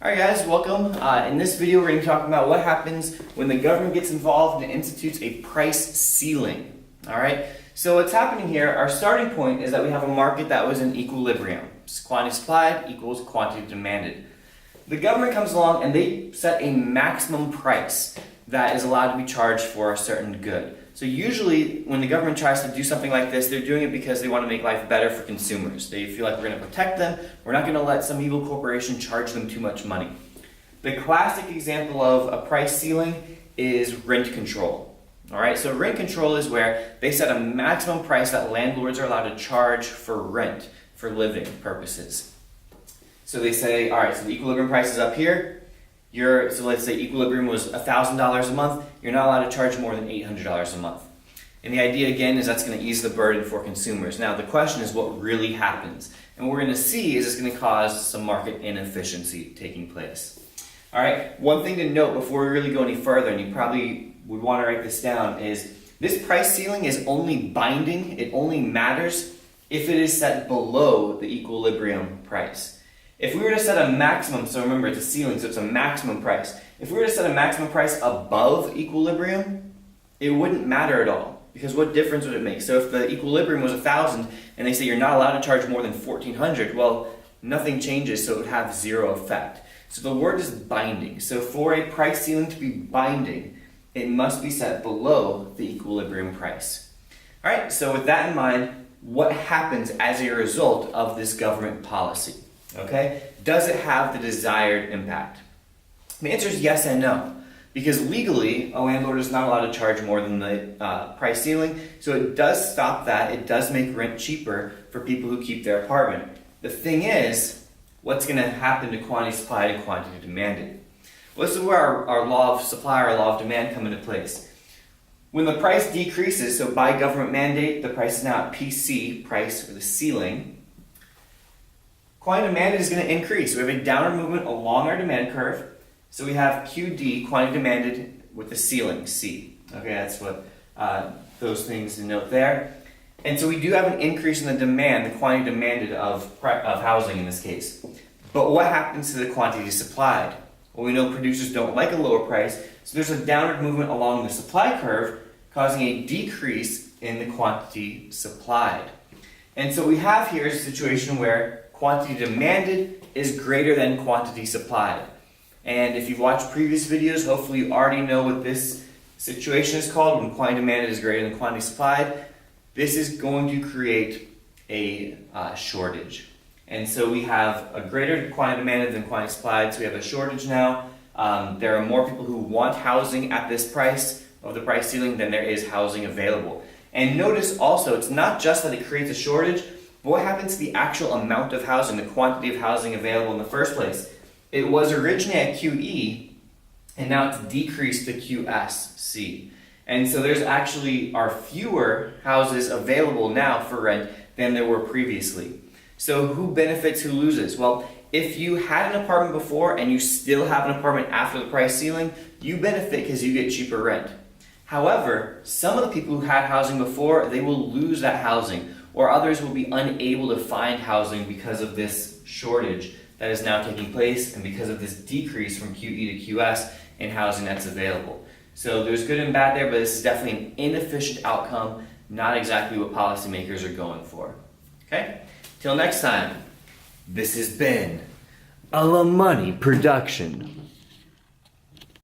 Alright guys, welcome. In this video we're going to be talking about what happens when the government gets involved and institutes a price ceiling. Alright, so what's happening here, our starting point is that we have a market that was in equilibrium. Quantity supplied equals quantity demanded. The government comes along and they set a maximum price that is allowed to be charged for a certain good. So usually when the government tries to do something like this, they're doing it because they want to make life better for consumers. They feel like we're going to protect them. We're not going to let some evil corporation charge them too much money. The classic example of a price ceiling is rent control. Alright, so rent control is where they set a maximum price that landlords are allowed to charge for rent, for living purposes. So they say, alright, so the equilibrium price is up here. So let's say equilibrium was $1,000 a month, you're not allowed to charge more than $800 a month. And the idea again is that's going to ease the burden for consumers. Now the question is what really happens. And what we're going to see is it's going to cause some market inefficiency taking place. Alright, one thing to note before we really go any further, and you probably would want to write this down, is this price ceiling is only binding, it only matters if it is set below the equilibrium price. If we were to set a maximum, so remember it's a ceiling, so it's a maximum price. If we were to set a maximum price above equilibrium, it wouldn't matter at all. Because what difference would it make? So if the equilibrium was 1,000 and they say you're not allowed to charge more than 1,400, well, nothing changes, so it would have zero effect. So the word is binding. So for a price ceiling to be binding, it must be set below the equilibrium price. Alright, so with that in mind, what happens as a result of this government policy? Okay, does it have the desired impact? The answer is yes and no. Because legally, a landlord is not allowed to charge more than the price ceiling, so it does stop that. It does make rent cheaper for people who keep their apartment. The thing is, what's going to happen to quantity supplied and quantity demanded? Well, this is where our law of supply, our law of demand come into place. When the price decreases, so by government mandate, the price is now at PC, price or the ceiling, quantity demanded is going to increase. We have a downward movement along our demand curve. So we have QD, quantity demanded, with the ceiling, C. Okay, that's what those things denote there. And so we do have an increase in the demand, the quantity demanded of housing in this case. But what happens to the quantity supplied? Well, we know producers don't like a lower price, so there's a downward movement along the supply curve, causing a decrease in the quantity supplied. And so what we have here is a situation where quantity demanded is greater than quantity supplied. And if you've watched previous videos, hopefully you already know what this situation is called when quantity demanded is greater than quantity supplied. This is going to create a shortage. And so we have a greater quantity demanded than quantity supplied, so we have a shortage now. There are more people who want housing at this price of the price ceiling than there is housing available. And notice also, it's not just that it creates a shortage, but what happens to the actual amount of housing, the quantity of housing available in the first place? It was originally at QE, and now it's decreased to QSC. And so there's actually are fewer houses available now for rent than there were previously. So who benefits, who loses? Well, if you had an apartment before and you still have an apartment after the price ceiling, you benefit because you get cheaper rent. However, some of the people who had housing before, they will lose that housing, or others will be unable to find housing because of this shortage that is now taking place and because of this decrease from QE to QS in housing that's available. So there's good and bad there, but this is definitely an inefficient outcome, not exactly what policymakers are going for. Okay? Till next time, this has been a La Money production.